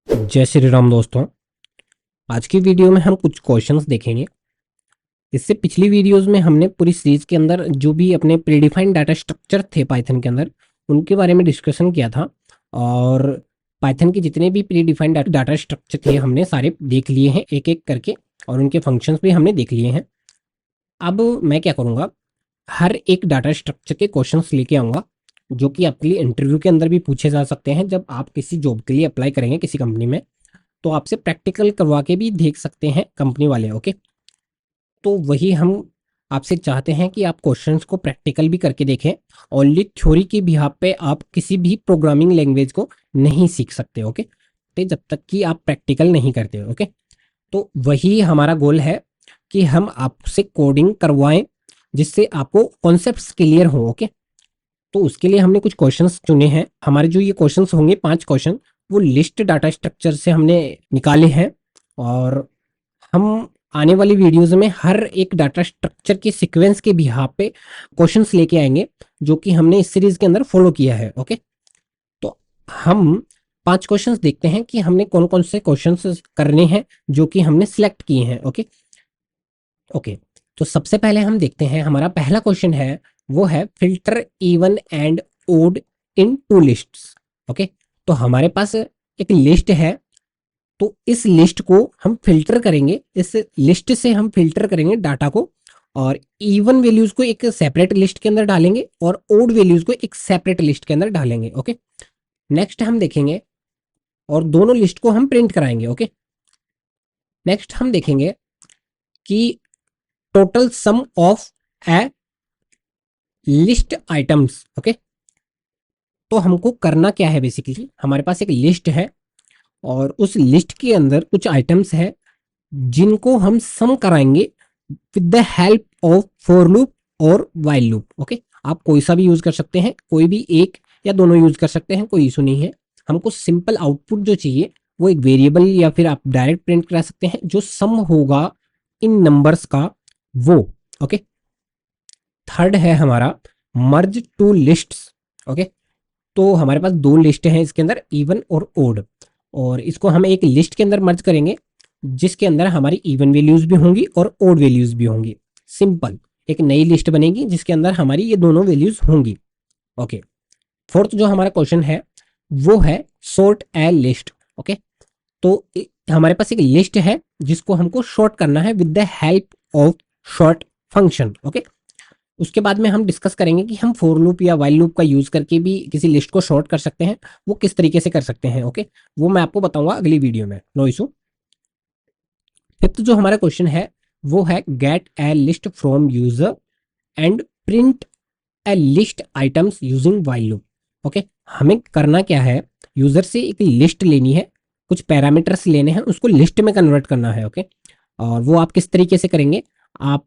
जय श्री राम दोस्तों। आज की वीडियो में हम कुछ क्वेश्चंस देखेंगे। इससे पिछली वीडियोस में हमने पूरी सीरीज के अंदर जो भी अपने प्रीडिफाइंड डाटा स्ट्रक्चर थे पाइथन के अंदर उनके बारे में डिस्कशन किया था, और पाइथन के जितने भी प्रीडिफाइंड डाटा स्ट्रक्चर थे हमने सारे देख लिए हैं एक एक करके, और उनके फंक्शंस भी हमने देख लिए हैं। अब मैं क्या करूँगा, हर एक डाटा स्ट्रक्चर के क्वेश्चंस लेके आऊँगा जो कि आपके लिए इंटरव्यू के अंदर भी पूछे जा सकते हैं। जब आप किसी जॉब के लिए अप्लाई करेंगे किसी कंपनी में, तो आपसे प्रैक्टिकल करवा के भी देख सकते हैं कंपनी वाले। ओके, तो वही हम आपसे चाहते हैं कि आप क्वेश्चंस को प्रैक्टिकल भी करके देखें। ओनली थ्योरी के बिहाफ पे आप किसी भी प्रोग्रामिंग लैंग्वेज को नहीं सीख सकते। ओके, तो जब तक कि आप प्रैक्टिकल नहीं करते। ओके, तो वही हमारा गोल है कि हम आपसे कोडिंग करवाएं जिससे आपको कॉन्सेप्ट्स क्लियर हो। ओके, तो उसके लिए हमने कुछ क्वेश्चंस चुने हैं। हमारे जो ये क्वेश्चंस होंगे 5 क्वेश्चन, वो लिस्ट डाटा स्ट्रक्चर से हमने निकाले हैं, और हम आने वाली वीडियोस में हर एक डाटा स्ट्रक्चर के सीक्वेंस के बिहाफ पे क्वेश्चंस लेके आएंगे जो कि हमने इस सीरीज के अंदर फॉलो किया है। ओके, तो हम 5 क्वेश्चंस देखते हैं कि हमने कौन कौन से क्वेश्चंस करने हैं जो कि हमने सिलेक्ट किए हैं। ओके ओके, तो सबसे पहले हम देखते हैं, हमारा पहला क्वेश्चन है वो है filter even and odd in two lists. Okay, तो हमारे पास एक लिस्ट है, तो इस लिस्ट को हम फिल्टर करेंगे, इस लिस्ट से हम फिल्टर करेंगे डाटा को, और इवन वैल्यूज को एक सेपरेट लिस्ट के अंदर डालेंगे और ओड वैल्यूज को एक सेपरेट लिस्ट के अंदर डालेंगे। ओके, नेक्स्ट हम देखेंगे, और दोनों लिस्ट को हम प्रिंट कराएंगे। ओके, नेक्स्ट हम देखेंगे कि total sum of A list items. Okay, तो हमको करना क्या है, बेसिकली हमारे पास एक लिस्ट है और उस लिस्ट के अंदर कुछ आइटम्स है जिनको हम सम कराएंगे with the help of for loop और व्हाइल लूप। ओके, आप कोई सा भी यूज कर सकते हैं, कोई भी एक या दोनों यूज कर सकते हैं, कोई इशू नहीं है। हमको सिंपल आउटपुट जो चाहिए वो एक वेरिएबल या फिर आप डायरेक्ट प्रिंट करा सकते हैं जो सम होगा इन नंबर्स का वो। ओके, थर्ड है हमारा मर्ज टू लिस्ट्स। ओके, तो हमारे पास 2 लिस्ट हैं इसके अंदर, इवन और ओड, और इसको हम एक लिस्ट के अंदर मर्ज करेंगे जिसके अंदर हमारी इवन वैल्यूज भी होंगी और ओड वैल्यूज भी होंगी। सिंपल एक नई लिस्ट बनेगी जिसके अंदर हमारी ये दोनों वैल्यूज होंगी। ओके, फोर्थ जो हमारा क्वेश्चन है वो है सॉर्ट ए लिस्ट। ओके, तो हमारे पास एक लिस्ट है जिसको हमको शॉर्ट करना है with the help of short function. Okay, उसके बाद में हम डिस्कस करेंगे कि हम फॉर लूप या व्हाइल लूप का यूज करके भी किसी लिस्ट को शॉर्ट कर सकते हैं, वो किस तरीके से कर सकते हैं। ओके, वो मैं आपको बताऊंगा अगली वीडियो में, नो इशू। फिफ्थ जो हमारा क्वेश्चन है वो है gate A list from user and print A list items using while loop. Okay, हमें करना क्या है, यूजर से एक लिस्ट लेनी है, कुछ पैरामीटर्स लेने हैं, उसको लिस्ट में कन्वर्ट करना है। ओके, और वो आप किस तरीके से करेंगे, आप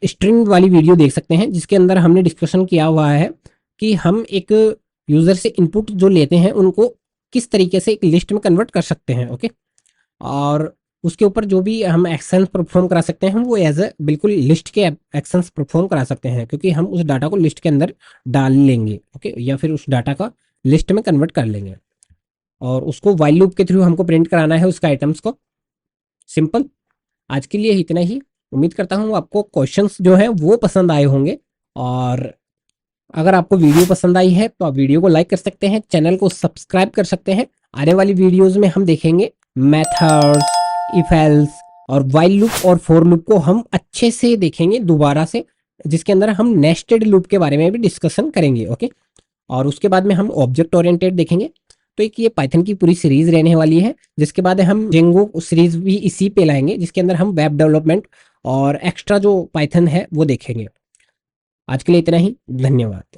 स्ट्रिंग वाली वीडियो देख सकते हैं जिसके अंदर हमने डिस्कशन किया हुआ है कि हम एक यूजर से इनपुट जो लेते हैं उनको किस तरीके से एक लिस्ट में कन्वर्ट कर सकते हैं। ओके, और उसके ऊपर जो भी हम एक्शंस परफॉर्म करा सकते हैं हम वो एज ए बिल्कुल लिस्ट के एक्शंस परफॉर्म करा सकते हैं, क्योंकि हम उस डाटा को लिस्ट के अंदर डाल लेंगे। ओके, या फिर उस डाटा का लिस्ट में कन्वर्ट कर लेंगे, और उसको व्हाइल लूप के थ्रू हमको प्रिंट कराना है उसका आइटम्स को। सिंपल, आज के लिए इतना ही। उम्मीद करता हूँ आपको क्वेश्चंस जो है वो पसंद आए होंगे, और अगर आपको वीडियो पसंद आई है तो आप वीडियो को लाइक कर सकते हैं, चैनल को सब्सक्राइब कर सकते हैं। आने वाली वीडियोस में हम देखेंगे मेथड्स, इफ एल्स और व्हाइल लूप और फॉर लूप को हम अच्छे से देखेंगे दोबारा से, जिसके अंदर हम नेस्टेड लूप के बारे में भी डिस्कशन करेंगे। ओके, और उसके बाद में हम ऑब्जेक्ट ओरिएंटेड देखेंगे। तो एक ये पाइथन की पूरी सीरीज रहने वाली है, जिसके बाद हम जेंगो सीरीज भी इसी पे लाएंगे जिसके अंदर हम वेब डेवलपमेंट और एक्स्ट्रा जो पाइथन है वो देखेंगे। आज के लिए इतना ही, धन्यवाद।